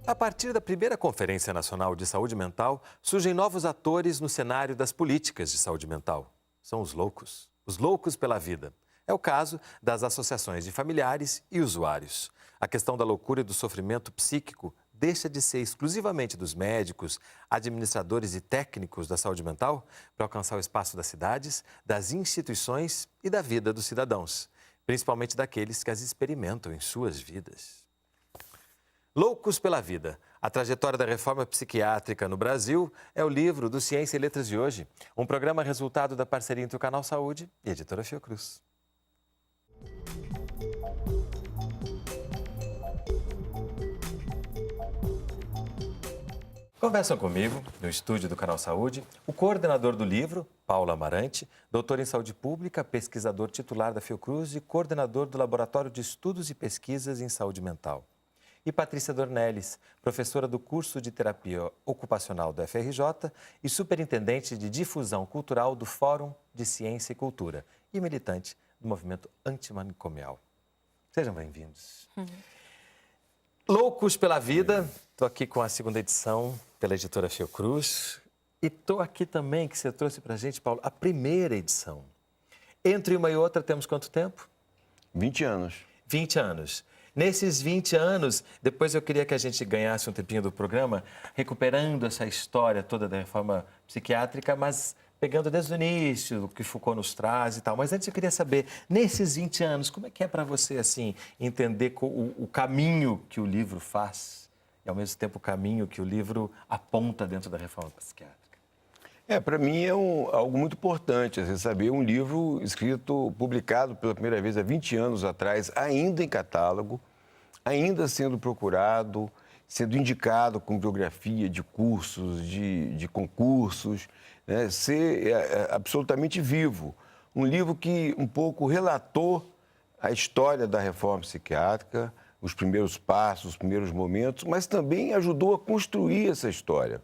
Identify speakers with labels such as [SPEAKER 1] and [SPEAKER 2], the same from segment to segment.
[SPEAKER 1] A partir da primeira Conferência Nacional de Saúde Mental, surgem novos atores no cenário das políticas de saúde mental. São os loucos pela vida. É o caso das associações de familiares e usuários. A questão da loucura e do sofrimento psíquico deixa de ser exclusivamente dos médicos, administradores e técnicos da saúde mental para alcançar o espaço das cidades, das instituições e da vida dos cidadãos, principalmente daqueles que as experimentam em suas vidas. Loucos pela Vida. A trajetória da reforma psiquiátrica no Brasil é o livro do Ciência e Letras de hoje, um programa resultado da parceria entre o Canal Saúde e a Editora Fiocruz. Conversam comigo, no estúdio do Canal Saúde, o coordenador do livro, Paulo Amarante, doutor em saúde pública, pesquisador titular da Fiocruz e coordenador do Laboratório de Estudos e Pesquisas em Saúde Mental. E Patrícia Dornelles, professora do curso de terapia ocupacional do FRJ e superintendente de difusão cultural do Fórum de Ciência e Cultura e militante do movimento antimanicomial. Sejam bem-vindos. Loucos pela Vida, estou aqui com a segunda edição pela editora Fiocruz e estou aqui também, que você trouxe para a gente, Paulo, a primeira edição. Entre uma e outra temos quanto tempo?
[SPEAKER 2] 20 anos.
[SPEAKER 1] 20 anos. Nesses 20 anos, depois eu queria que a gente ganhasse um tempinho do programa, recuperando essa história toda da reforma psiquiátrica, mas pegando desde o início, o que Foucault nos traz e tal. Mas antes eu queria saber, nesses 20 anos, como é que é para você, assim, entender o caminho que o livro faz e, ao mesmo tempo, o caminho que o livro aponta dentro da reforma psiquiátrica?
[SPEAKER 2] Para mim é algo muito importante, você saber, um livro escrito, publicado pela primeira vez há 20 anos atrás, ainda em catálogo, ainda sendo procurado, sendo indicado com bibliografia de cursos, de concursos, né? Ser absolutamente vivo. Um livro que um pouco relatou a história da reforma psiquiátrica, os primeiros passos, os primeiros momentos, mas também ajudou a construir essa história.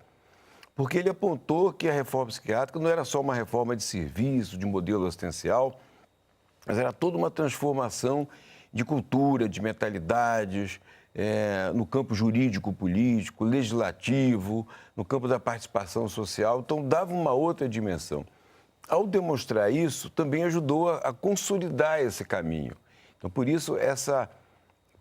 [SPEAKER 2] Porque ele apontou que a reforma psiquiátrica não era só uma reforma de serviço, de modelo assistencial, mas era toda uma transformação de cultura, de mentalidades, no campo jurídico, político, legislativo, no campo da participação social. Então, dava uma outra dimensão. Ao demonstrar isso, também ajudou a consolidar esse caminho. Então, por isso, essa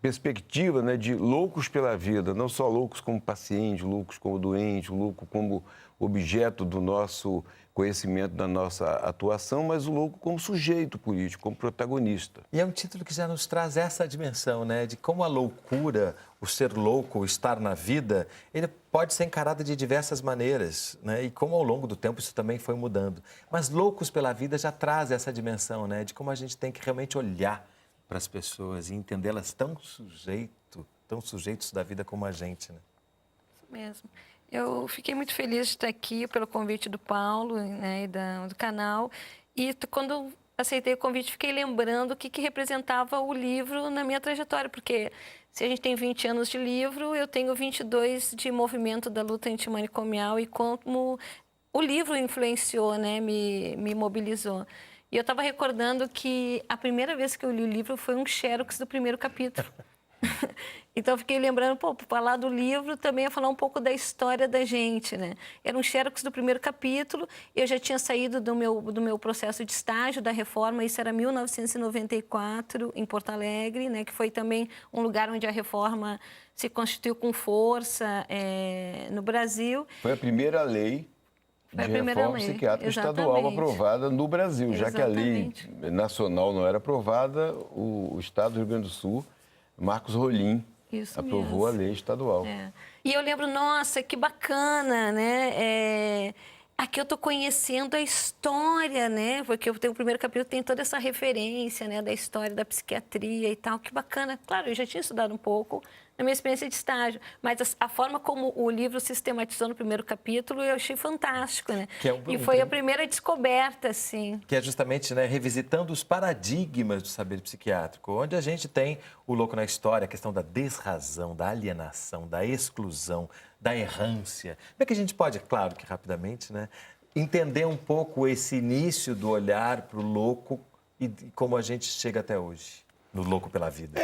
[SPEAKER 2] perspectiva, né, de loucos pela vida, não só loucos como paciente, loucos como doente, louco como objeto do nosso conhecimento, da nossa atuação, mas o louco como sujeito político, como protagonista.
[SPEAKER 1] E é um título que já nos traz essa dimensão, né, de como a loucura, o ser louco, o estar na vida, ele pode ser encarado de diversas maneiras, né, e como ao longo do tempo isso também foi mudando. Mas Loucos pela Vida já traz essa dimensão, né, de como a gente tem que realmente olhar para as pessoas e entendê-las tão sujeitos da vida como a gente, né?
[SPEAKER 3] Isso mesmo. Eu fiquei muito feliz de estar aqui pelo convite do Paulo, né, e do canal. E quando aceitei o convite, fiquei lembrando o que representava o livro na minha trajetória, porque se a gente tem 20 anos de livro, eu tenho 22 de movimento da luta antimanicomial e como o livro influenciou, né, me mobilizou. E eu estava recordando que a primeira vez que eu li o livro foi um xerox do primeiro capítulo. Então, eu fiquei lembrando, falar do livro também é falar um pouco da história da gente, né? Era um xerox do primeiro capítulo, eu já tinha saído do meu processo de estágio da reforma, isso era 1994, em Porto Alegre, né? Que foi também um lugar onde a reforma se constituiu com força no Brasil.
[SPEAKER 2] Foi a primeira lei de reforma psiquiátrica estadual aprovada no Brasil, já que a lei nacional não era aprovada, o Estado do Rio Grande do Sul, Marcos Rolim, aprovou a lei estadual.
[SPEAKER 3] E eu lembro, nossa, que bacana, né? Aqui eu estou conhecendo a história, né? Porque eu tenho o primeiro capítulo, tem toda essa referência, né, da história da psiquiatria e tal. Que bacana. Claro, eu já tinha estudado um pouco na minha experiência de estágio, mas a forma como o livro sistematizou no primeiro capítulo, eu achei fantástico, né? E foi a primeira descoberta, assim.
[SPEAKER 1] Que é justamente, né, revisitando os paradigmas do saber psiquiátrico, onde a gente tem o louco na história, a questão da desrazão, da alienação, da exclusão, da errância. Como é que a gente pode, claro que rapidamente, né, entender um pouco esse início do olhar para o louco e como a gente chega até hoje? no Louco pela Vida?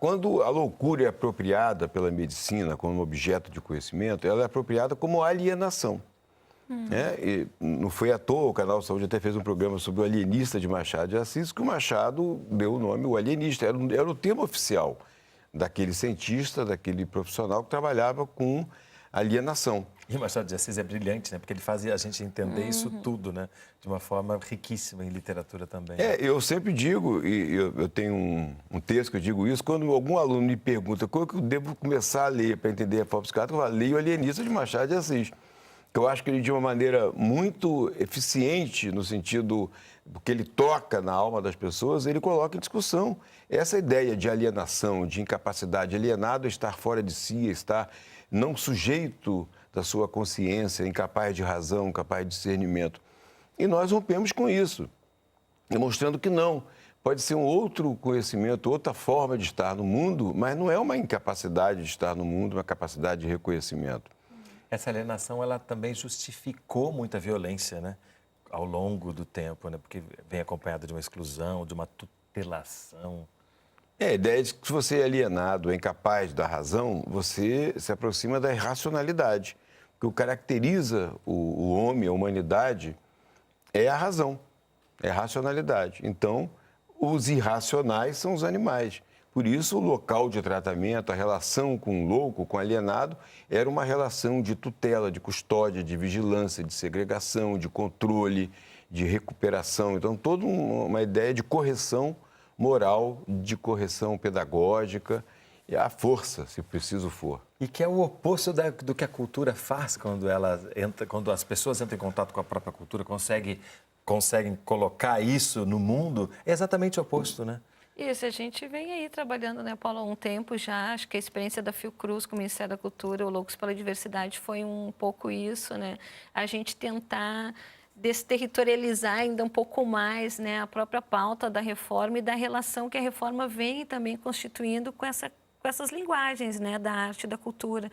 [SPEAKER 2] Quando a loucura é apropriada pela medicina como objeto de conhecimento, ela é apropriada como alienação. E não foi à toa, o Canal Saúde até fez um programa sobre o alienista de Machado de Assis, que o Machado deu o nome o alienista, era o tema oficial daquele cientista, daquele profissional que trabalhava com alienação.
[SPEAKER 1] E o Machado de Assis é brilhante, né? Porque ele fazia a gente entender isso tudo, né? De uma forma riquíssima em literatura também.
[SPEAKER 2] Eu sempre digo, e eu tenho um texto que eu digo isso, quando algum aluno me pergunta qual que eu devo começar a ler para entender a forma psiquiátrica, eu falo, leio o Alienista de Machado de Assis. Eu acho que ele, de uma maneira muito eficiente, no sentido que ele toca na alma das pessoas, ele coloca em discussão essa ideia de alienação, de incapacidade, alienado a estar fora de si, estar não sujeito da sua consciência, incapaz de razão, incapaz de discernimento. E nós rompemos com isso, demonstrando que não. Pode ser um outro conhecimento, outra forma de estar no mundo, mas não é uma incapacidade de estar no mundo, uma capacidade de reconhecimento.
[SPEAKER 1] Essa alienação, ela também justificou muita violência, né? Ao longo do tempo, né? Porque vem acompanhada de uma exclusão, de uma tutelação.
[SPEAKER 2] A ideia de que se você é alienado, é incapaz da razão, você se aproxima da irracionalidade. O que caracteriza o homem, a humanidade, é a razão, é a racionalidade. Então, os irracionais são os animais. Por isso, o local de tratamento, a relação com o louco, com o alienado, era uma relação de tutela, de custódia, de vigilância, de segregação, de controle, de recuperação. Então, toda uma ideia de correção moral, de correção pedagógica, e à força, se preciso for.
[SPEAKER 1] E que é o oposto do que a cultura faz quando as pessoas entram em contato com a própria cultura, conseguem colocar isso no mundo, é exatamente o oposto, né?
[SPEAKER 3] Isso, a gente vem aí trabalhando, né, Paulo, há um tempo já. Acho que a experiência da Fiocruz com o Ministério da Cultura, o Loucos pela Diversidade, foi um pouco isso, né? A gente tentar desterritorializar ainda um pouco mais, né, a própria pauta da reforma e da relação que a reforma vem também constituindo com essas linguagens, né, da arte e da cultura.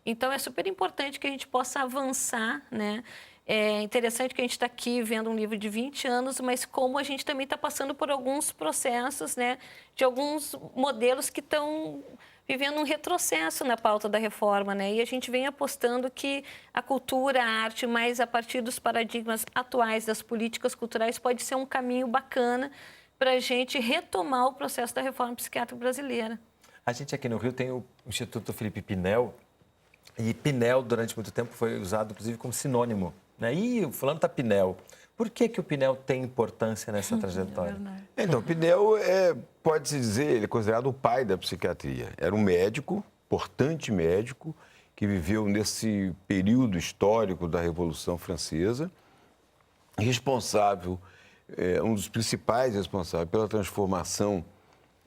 [SPEAKER 3] Então, é super importante que a gente possa avançar, né? É interessante que a gente está aqui vendo um livro de 20 anos, mas como a gente também está passando por alguns processos, né, de alguns modelos que estão vivendo um retrocesso na pauta da reforma, né? E a gente vem apostando que a cultura, a arte, mais a partir dos paradigmas atuais das políticas culturais, pode ser um caminho bacana para a gente retomar o processo da reforma psiquiátrica brasileira.
[SPEAKER 1] A gente aqui no Rio tem o Instituto Felipe Pinel, e Pinel, durante muito tempo, foi usado, inclusive, como sinônimo. Né? E o fulano está Pinel. Por que o Pinel tem importância nessa trajetória?
[SPEAKER 2] Então, Pinel pode-se dizer, ele é considerado o pai da psiquiatria. Era um médico, importante médico, que viveu nesse período histórico da Revolução Francesa, responsável, um dos principais responsáveis pela transformação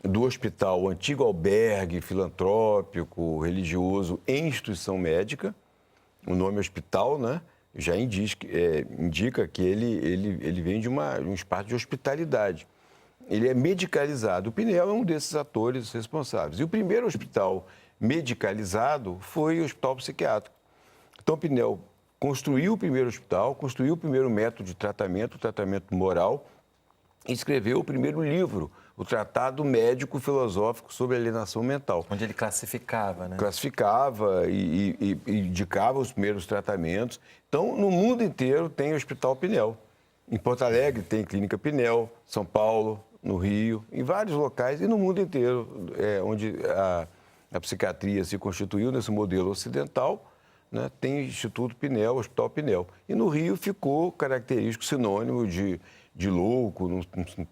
[SPEAKER 2] do hospital, o antigo albergue filantrópico, religioso, em instituição médica. O nome hospital, né? Já indica que ele vem de um espaço de hospitalidade. Ele é medicalizado. O Pinel é um desses atores responsáveis. E o primeiro hospital medicalizado foi o Hospital Psiquiátrico. Então, o Pinel construiu o primeiro hospital, construiu o primeiro método de tratamento, o tratamento moral, e escreveu o primeiro livro, o Tratado Médico Filosófico sobre Alienação Mental.
[SPEAKER 1] Onde ele classificava, né?
[SPEAKER 2] Classificava e indicava os primeiros tratamentos. Então, no mundo inteiro tem o Hospital Pinel. Em Porto Alegre tem Clínica Pinel, São Paulo, no Rio, em vários locais e no mundo inteiro, onde a psiquiatria se constituiu nesse modelo ocidental, né, tem Instituto Pinel, Hospital Pinel. E no Rio ficou característico, sinônimo de louco, num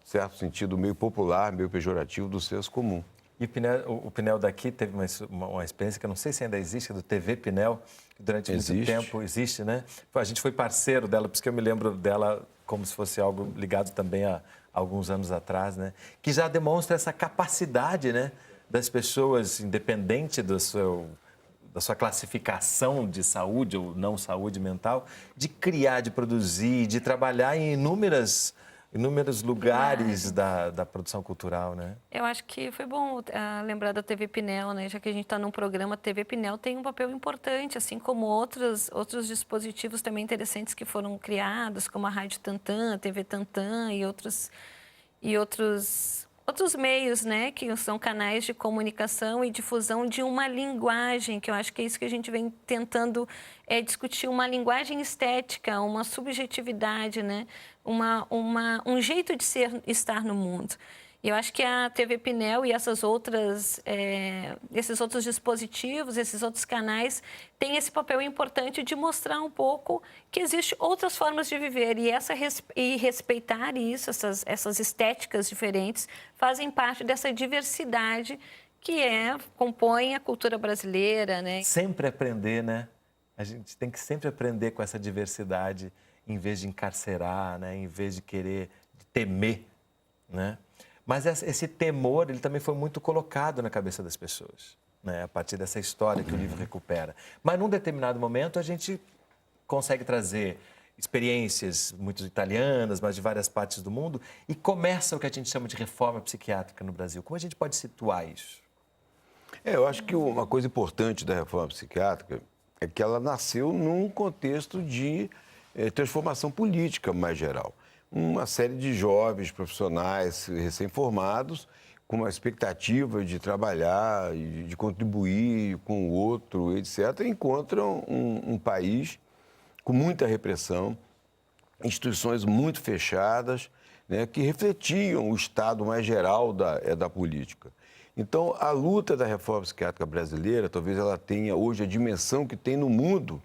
[SPEAKER 2] certo sentido meio popular, meio pejorativo do senso comum.
[SPEAKER 1] E o Pinel daqui teve uma experiência que eu não sei se ainda existe, do TV Pinel, que durante muito tempo existe, né? A gente foi parceiro dela, por isso que eu me lembro dela como se fosse algo ligado também a alguns anos atrás, né? Que já demonstra essa capacidade, né, das pessoas, independente da sua classificação de saúde ou não saúde mental, de criar, de produzir, de trabalhar em inúmeros lugares da produção cultural, né?
[SPEAKER 3] Eu acho que foi bom lembrar da TV Pinel, né? Já que a gente está num programa, a TV Pinel tem um papel importante, assim como outros dispositivos também interessantes que foram criados, como a Rádio Tantã, a TV Tantã e outras outros meios, né, que são canais de comunicação e difusão de uma linguagem, que eu acho que é isso que a gente vem tentando discutir, uma linguagem estética, uma subjetividade, né, um jeito de estar no mundo. E eu acho que a TV Pinel e esses outros dispositivos, esses outros canais, têm esse papel importante de mostrar um pouco que existem outras formas de viver. E respeitar isso, essas estéticas diferentes, fazem parte dessa diversidade que compõe a cultura brasileira, né?
[SPEAKER 1] Sempre aprender, né? A gente tem que sempre aprender com essa diversidade, em vez de encarcerar, né? Em vez de querer temer, né? Mas esse temor, ele também foi muito colocado na cabeça das pessoas, né? A partir dessa história que o livro recupera. Mas, num determinado momento, a gente consegue trazer experiências muito italianas, mas de várias partes do mundo, e começa o que a gente chama de reforma psiquiátrica no Brasil. Como a gente pode situar isso?
[SPEAKER 2] Eu acho que uma coisa importante da reforma psiquiátrica é que ela nasceu num contexto de transformação política mais geral. Uma série de jovens profissionais recém-formados com uma expectativa de trabalhar e de contribuir com o outro, etc., encontram um país com muita repressão, instituições muito fechadas, né, que refletiam o estado mais geral da política. Então, a luta da reforma psiquiátrica brasileira, talvez ela tenha hoje a dimensão que tem no mundo.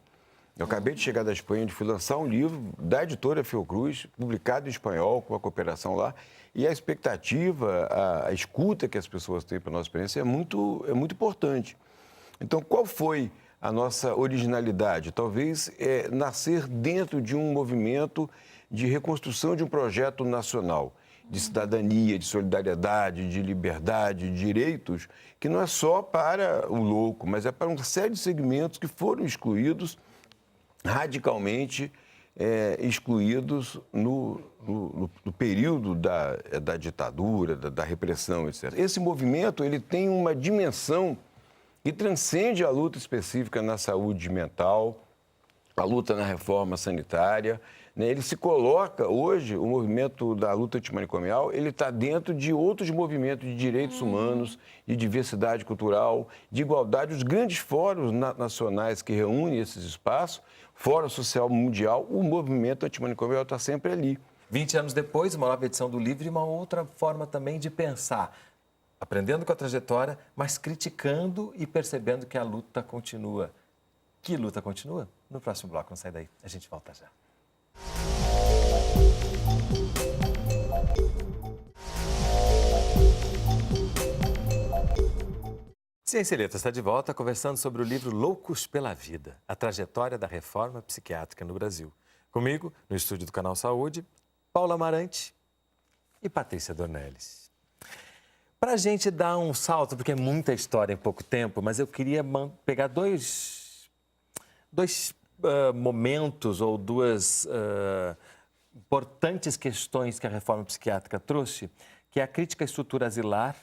[SPEAKER 2] Eu acabei de chegar da Espanha, fui lançar um livro da editora Fiocruz, publicado em espanhol, com a cooperação lá, e a expectativa, a escuta que as pessoas têm para a nossa experiência é muito importante. Então, qual foi a nossa originalidade? Talvez nascer dentro de um movimento de reconstrução de um projeto nacional, de cidadania, de solidariedade, de liberdade, de direitos, que não é só para o louco, mas é para uma série de segmentos que foram excluídos, radicalmente excluídos no período da ditadura, da repressão, etc. Esse movimento ele tem uma dimensão que transcende a luta específica na saúde mental, a luta na reforma sanitária, né? Ele se coloca, hoje, o movimento da luta antimanicomial, ele está dentro de outros movimentos de direitos humanos, de diversidade cultural, de igualdade, os grandes fóruns nacionais que reúnem esses espaços, Fórum Social Mundial, o movimento antimanicomial está sempre ali.
[SPEAKER 1] 20 anos depois, uma nova edição do livro e uma outra forma também de pensar, aprendendo com a trajetória, mas criticando e percebendo que a luta continua. Que luta continua? No próximo bloco, não sai daí, a gente volta já. Ciência e Letras está de volta conversando sobre o livro Loucos pela Vida, a trajetória da reforma psiquiátrica no Brasil. Comigo, no estúdio do Canal Saúde, Paula Amarante e Patrícia Dornelles. Para a gente dar um salto, porque é muita história em pouco tempo, mas eu queria pegar dois momentos ou duas importantes questões que a reforma psiquiátrica trouxe, que é a crítica à estrutura asilar,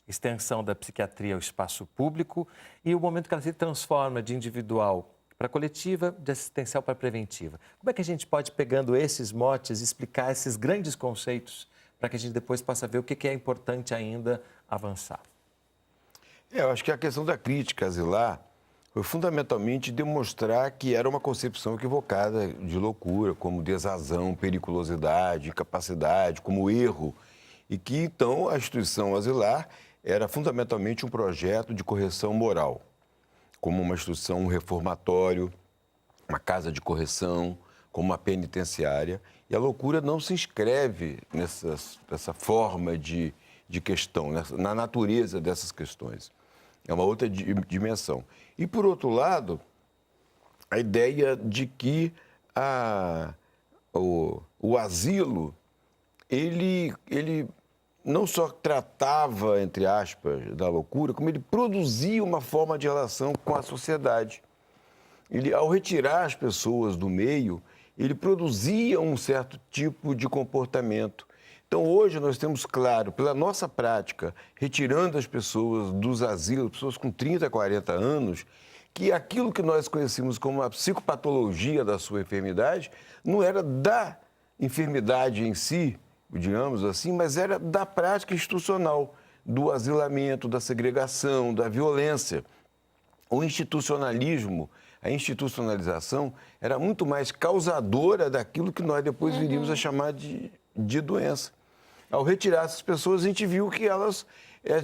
[SPEAKER 1] extensão da psiquiatria ao espaço público e o momento que ela se transforma de individual para coletiva, de assistencial para preventiva. Como é que a gente pode, pegando esses motes, explicar esses grandes conceitos para que a gente depois possa ver o que é importante ainda avançar?
[SPEAKER 2] Eu acho que a questão da crítica asilar foi fundamentalmente demonstrar que era uma concepção equivocada de loucura, como desrazão, periculosidade, incapacidade, como erro, e que então a instituição asilar era fundamentalmente um projeto de correção moral, como uma instituição, um reformatório, uma casa de correção, como uma penitenciária. E a loucura não se inscreve nessa forma de questão, na natureza dessas questões. É uma outra dimensão. E, por outro lado, a ideia de que o asilo, ele não só tratava, entre aspas, da loucura, como ele produzia uma forma de relação com a sociedade. Ele, ao retirar as pessoas do meio, ele produzia um certo tipo de comportamento. Então, hoje nós temos claro, pela nossa prática, retirando as pessoas dos asilos, pessoas com 30, 40 anos, que aquilo que nós conhecemos como a psicopatologia da sua enfermidade não era da enfermidade em si, digamos assim, mas era da prática institucional, do asilamento, da segregação, da violência. O institucionalismo, a institucionalização, era muito mais causadora daquilo que nós depois viríamos a chamar de doença. Ao retirar essas pessoas, a gente viu que elas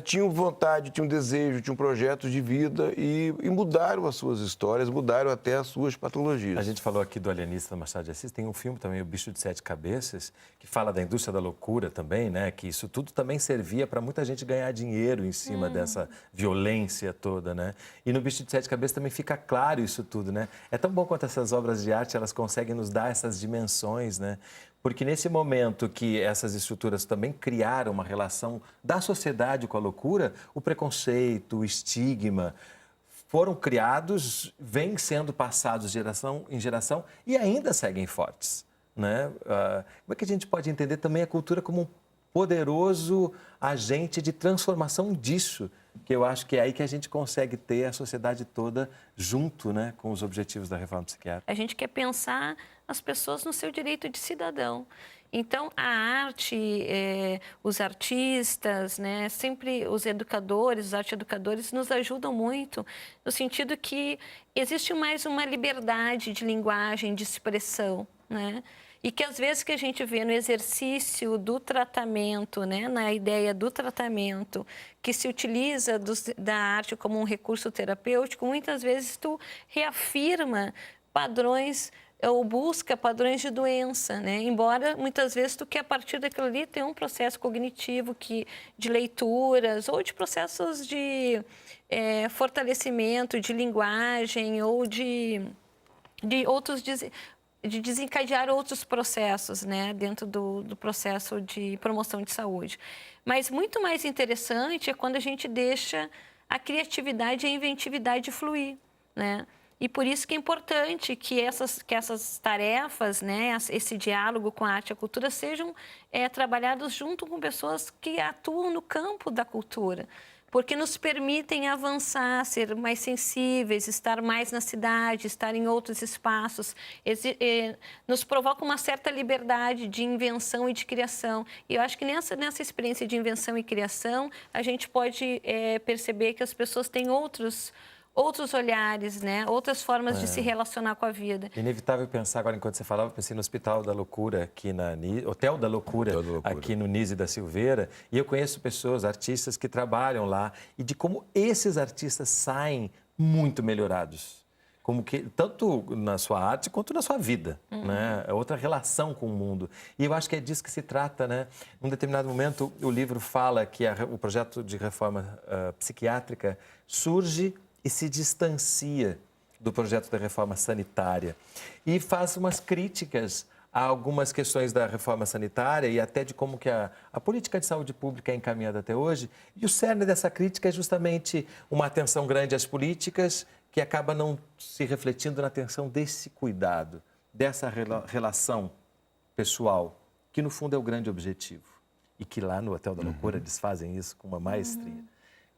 [SPEAKER 2] tinham vontade, tinham desejo, tinham projetos de vida e mudaram as suas histórias, mudaram até as suas patologias.
[SPEAKER 1] A gente falou aqui do alienista Machado de Assis, tem um filme também, O Bicho de Sete Cabeças, que fala da indústria da loucura também, né? Que isso tudo também servia para muita gente ganhar dinheiro em cima dessa violência toda, né? E no Bicho de Sete Cabeças também fica claro isso tudo, né? É tão bom quanto essas obras de arte, elas conseguem nos dar essas dimensões, né? Porque nesse momento que essas estruturas também criaram uma relação da sociedade com a loucura, o preconceito, o estigma foram criados, vêm sendo passados de geração em geração e ainda seguem fortes, né? Como é que a gente pode entender também a cultura como um poderoso agente de transformação disso? Que eu acho que é aí que a gente consegue ter a sociedade toda junto, né, com os objetivos da reforma psiquiátrica.
[SPEAKER 3] A gente quer pensar as pessoas no seu direito de cidadão. Então, a arte, os artistas, né, sempre os educadores, os arte-educadores nos ajudam muito, no sentido que existe mais uma liberdade de linguagem, de expressão, né? E que às vezes que a gente vê no exercício do tratamento, né, na ideia do tratamento, que se utiliza da arte como um recurso terapêutico, muitas vezes tu reafirma padrões ou busca padrões de doença, né? Embora muitas vezes tu quer a partir daquilo ali ter um processo cognitivo de leituras ou de processos de fortalecimento de linguagem ou de outros de desencadear outros processos, né, dentro do processo de promoção de saúde. Mas muito mais interessante é quando a gente deixa a criatividade e a inventividade fluir, né? E por isso que é importante que essas tarefas, né, esse diálogo com a arte e a cultura sejam trabalhados junto com pessoas que atuam no campo da cultura, porque nos permitem avançar, ser mais sensíveis, estar mais na cidade, estar em outros espaços, nos provoca uma certa liberdade de invenção e de criação. E eu acho que nessa experiência de invenção e criação, a gente pode perceber que as pessoas têm outros olhares, né? Outras formas de se relacionar com a vida.
[SPEAKER 1] Inevitável pensar agora, enquanto você falava, eu pensei no Hospital da Loucura, aqui Hotel da Loucura, aqui no Nise da Silveira, e eu conheço pessoas, artistas que trabalham lá, e de como esses artistas saem muito melhorados. Como que, tanto na sua arte quanto na sua vida, né? É outra relação com o mundo. E eu acho que é disso que se trata, né? Num determinado momento, o livro fala que o projeto de reforma psiquiátrica surge e se distancia do projeto da reforma sanitária e faz umas críticas a algumas questões da reforma sanitária e até de como que a política de saúde pública é encaminhada até hoje. E o cerne dessa crítica é justamente uma atenção grande às políticas que acaba não se refletindo na atenção desse cuidado, dessa relação pessoal, que no fundo é o grande objetivo. E que lá no Hotel da Loucura eles fazem isso com uma maestria.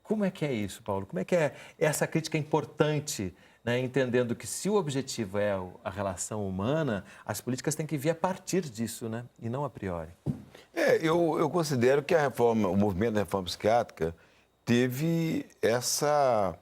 [SPEAKER 1] Como é que é isso, Paulo? Como é que é essa crítica importante, né? Entendendo que se o objetivo é a relação humana, as políticas têm que vir a partir disso, né? E não a priori.
[SPEAKER 2] Eu considero que o movimento da reforma psiquiátrica teve essa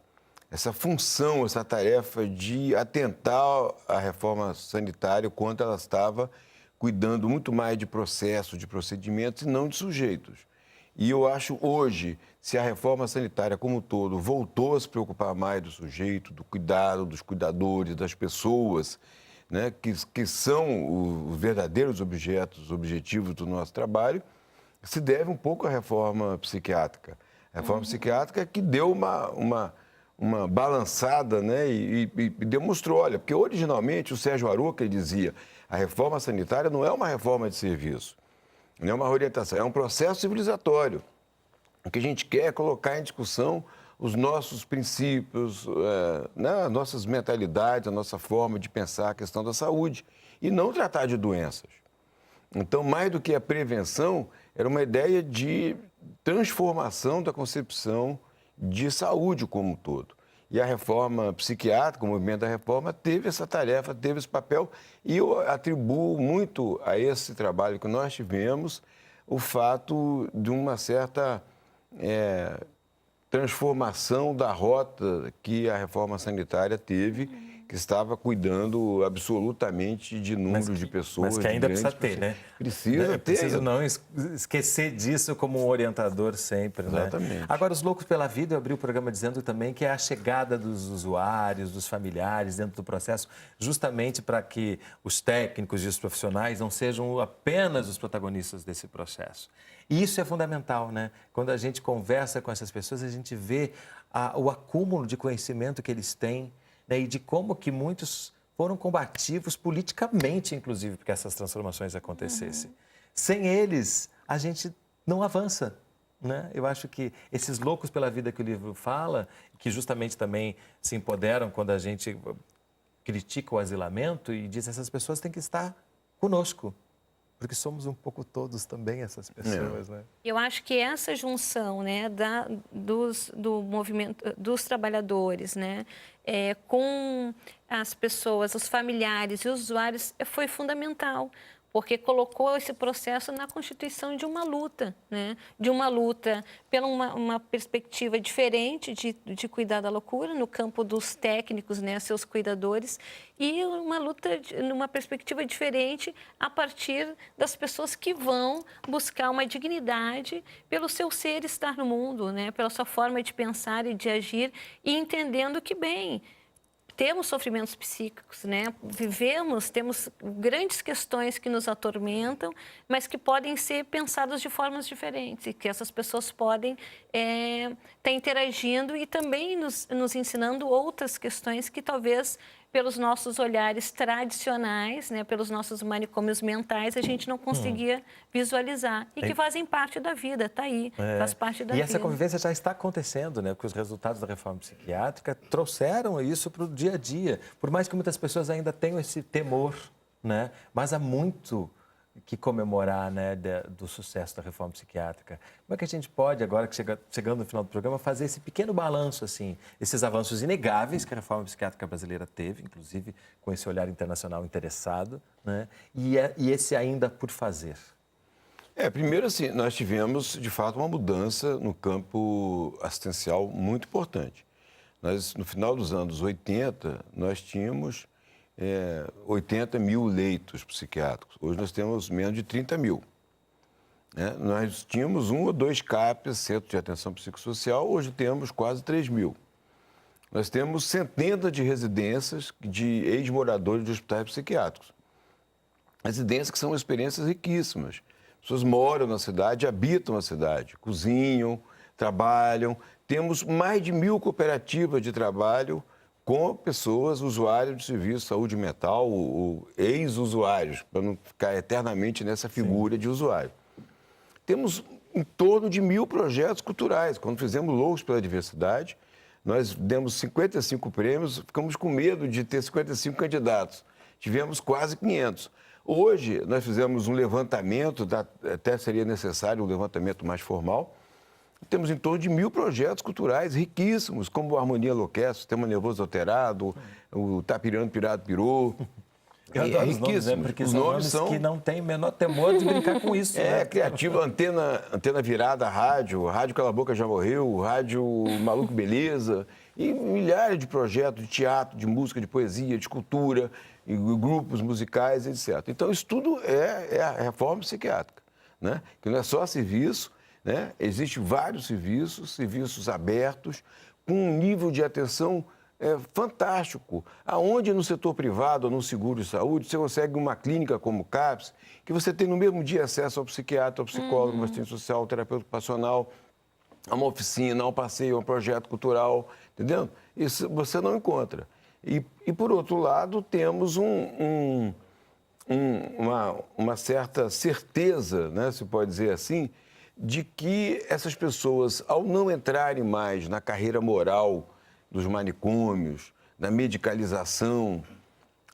[SPEAKER 2] função, essa tarefa de atentar à reforma sanitária quando ela estava cuidando muito mais de processos, de procedimentos e não de sujeitos. E eu acho hoje, se a reforma sanitária como um todo voltou a se preocupar mais do sujeito, do cuidado, dos cuidadores, das pessoas, né, que são os verdadeiros objetivos do nosso trabalho, se deve um pouco à reforma psiquiátrica. A reforma psiquiátrica que deu uma balançada, né, e demonstrou, olha, porque originalmente o Sérgio Arouca dizia, a reforma sanitária não é uma reforma de serviço. Não é uma orientação, é um processo civilizatório. O que a gente quer é colocar em discussão os nossos princípios, né, as nossas mentalidades, a nossa forma de pensar a questão da saúde e não tratar de doenças. Então, mais do que a prevenção, era uma ideia de transformação da concepção de saúde como um todo. E a reforma psiquiátrica, o movimento da reforma, teve essa tarefa, teve esse papel, e eu atribuo muito a esse trabalho que nós tivemos o fato de uma certa transformação da rota que a reforma sanitária teve, que estava cuidando absolutamente de números de pessoas.
[SPEAKER 1] Mas que ainda precisa ter, né?
[SPEAKER 2] Precisa ter.
[SPEAKER 1] Preciso não esquecer disso como um orientador sempre, né?
[SPEAKER 2] Exatamente.
[SPEAKER 1] Agora, os Loucos pela Vida, eu abri o programa dizendo também que é a chegada dos usuários, dos familiares dentro do processo, justamente para que os técnicos e os profissionais não sejam apenas os protagonistas desse processo. E isso é fundamental, né? Quando a gente conversa com essas pessoas, a gente vê o acúmulo de conhecimento que eles têm, né? E de como que muitos foram combativos politicamente, inclusive, para que essas transformações acontecessem. Sem eles, a gente não avança, né? Eu acho que esses loucos pela vida que o livro fala, que justamente também se empoderam quando a gente critica o asilamento e diz que essas pessoas têm que estar conosco, porque somos um pouco todos também essas pessoas, né?
[SPEAKER 3] Eu acho que essa junção, né, do movimento dos trabalhadores, né, com as pessoas, os familiares e os usuários foi fundamental, porque colocou esse processo na constituição de uma luta, né, de uma luta pela uma perspectiva diferente de cuidar da loucura no campo dos técnicos, né, seus cuidadores, e uma luta numa perspectiva diferente a partir das pessoas que vão buscar uma dignidade pelo seu ser estar no mundo, né, pela sua forma de pensar e de agir, e entendendo que, bem, temos sofrimentos psíquicos, né? Temos grandes questões que nos atormentam, mas que podem ser pensadas de formas diferentes e que essas pessoas podem estar interagindo e também nos ensinando outras questões que talvez pelos nossos olhares tradicionais, né, pelos nossos manicômios mentais, a gente não conseguia visualizar. E que fazem parte da vida, está aí, faz parte da vida.
[SPEAKER 1] E essa convivência já está acontecendo, né? Porque os resultados da reforma psiquiátrica trouxeram isso para o dia a dia. Por mais que muitas pessoas ainda tenham esse temor, né? Mas há muito que comemorar, né, do sucesso da reforma psiquiátrica. Como é que a gente pode, agora que chegando no final do programa, fazer esse pequeno balanço, assim, esses avanços inegáveis que a reforma psiquiátrica brasileira teve, inclusive com esse olhar internacional interessado, né, e esse ainda por fazer?
[SPEAKER 2] Primeiro, assim, nós tivemos, de fato, uma mudança no campo assistencial muito importante. Nós, no final dos anos 80, nós tínhamos 80 mil leitos psiquiátricos. Hoje nós temos menos de 30 mil. Né? Nós tínhamos 1 ou 2 CAPs, Centro de Atenção Psicossocial, hoje temos quase 3 mil. Nós temos centenas de residências de ex-moradores de hospitais psiquiátricos. Residências que são experiências riquíssimas. As pessoas moram na cidade, habitam a cidade, cozinham, trabalham. Temos mais de 1.000 cooperativas de trabalho com pessoas, usuários de serviço de saúde mental, ou ex-usuários, para não ficar eternamente nessa figura de usuário. Temos em torno de 1.000 projetos culturais. Quando fizemos Loucos pela Diversidade, nós demos 55 prêmios, ficamos com medo de ter 55 candidatos. Tivemos quase 500. Hoje, nós fizemos um levantamento, até seria necessário um levantamento mais formal. Temos em torno de 1.000 projetos culturais riquíssimos, como o Harmonia Enlouquece, o Sistema Nervoso Alterado, o Tá Pirando, Pirado, Pirou.
[SPEAKER 1] Eu adoro os nomes, né? Porque são nomes que não têm o menor temor de brincar com isso. Né?
[SPEAKER 2] Criativo, antena Virada, Rádio Cala a Boca Já Morreu, Rádio Maluco Beleza, e milhares de projetos de teatro, de música, de poesia, de escultura, e grupos musicais, etc. Então, isso tudo é a reforma psiquiátrica, né? Que não é só serviço, né? Existem vários serviços abertos, com um nível de atenção fantástico. Aonde no setor privado ou no seguro de saúde você consegue uma clínica como o CAPS, que você tem no mesmo dia acesso ao psiquiatra, ao psicólogo, ao assistente social, ao terapeuta ocupacional, a uma oficina, a um passeio, a um projeto cultural, entendeu? Isso você não encontra. E por outro lado, temos uma certa certeza, né, se pode dizer assim, de que essas pessoas, ao não entrarem mais na carreira moral dos manicômios, da medicalização,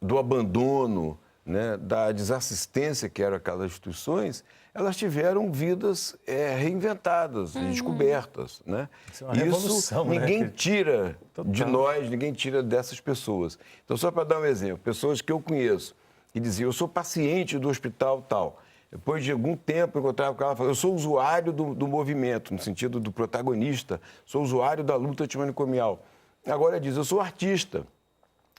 [SPEAKER 2] do abandono, né, da desassistência que eram aquelas instituições, elas tiveram vidas reinventadas, descobertas. Né?
[SPEAKER 1] Isso é uma revolução,
[SPEAKER 2] ninguém
[SPEAKER 1] né?
[SPEAKER 2] tira
[SPEAKER 1] Total.
[SPEAKER 2] de nós, ninguém tira dessas pessoas. Então, só para dar um exemplo, pessoas que eu conheço, que diziam, eu sou paciente do hospital tal, Depois de algum tempo, eu encontrava com ela e falava, eu sou usuário do movimento, no sentido do protagonista, sou usuário da luta antimanicomial. Agora ela diz, eu sou artista,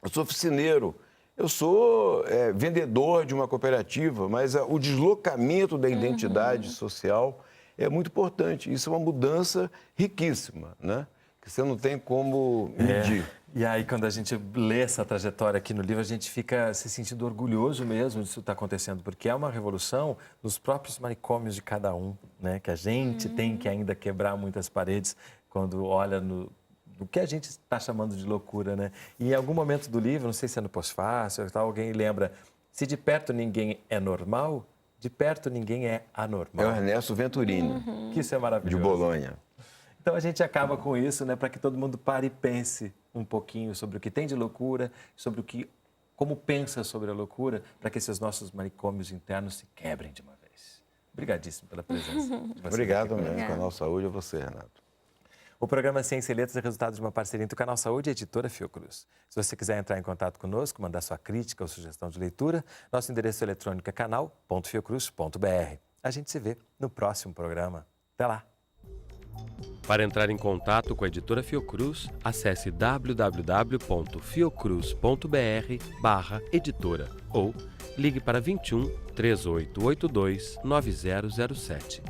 [SPEAKER 2] eu sou oficineiro, eu sou vendedor de uma cooperativa, mas o deslocamento da identidade social é muito importante. Isso é uma mudança riquíssima, né? Que você não tem como medir.
[SPEAKER 1] E aí, quando a gente lê essa trajetória aqui no livro, a gente fica se sentindo orgulhoso mesmo disso estar acontecendo, porque é uma revolução nos próprios manicômios de cada um, né? Que a gente tem que ainda quebrar muitas paredes quando olha no que a gente está chamando de loucura, né? E em algum momento do livro, não sei se é no pós-fácil, alguém lembra, se de perto ninguém é normal, de perto ninguém é anormal.
[SPEAKER 2] É o Ernesto Venturini,
[SPEAKER 1] Que isso é maravilhoso.
[SPEAKER 2] de Bolonha.
[SPEAKER 1] Então a gente acaba com isso, né, para que todo mundo pare e pense um pouquinho sobre o que tem de loucura, sobre como pensa sobre a loucura, para que esses nossos manicômios internos se quebrem de uma vez. Obrigadíssimo pela presença de você.
[SPEAKER 2] Obrigado mesmo, Canal Saúde, a você, Renato.
[SPEAKER 1] O programa Ciência e Letras é resultado de uma parceria entre o Canal Saúde e a editora Fiocruz. Se você quiser entrar em contato conosco, mandar sua crítica ou sugestão de leitura, nosso endereço eletrônico é canal.fiocruz.br. A gente se vê no próximo programa. Até lá!
[SPEAKER 4] Para entrar em contato com a editora Fiocruz, acesse www.fiocruz.br/editora ou ligue para 21 3882 9007.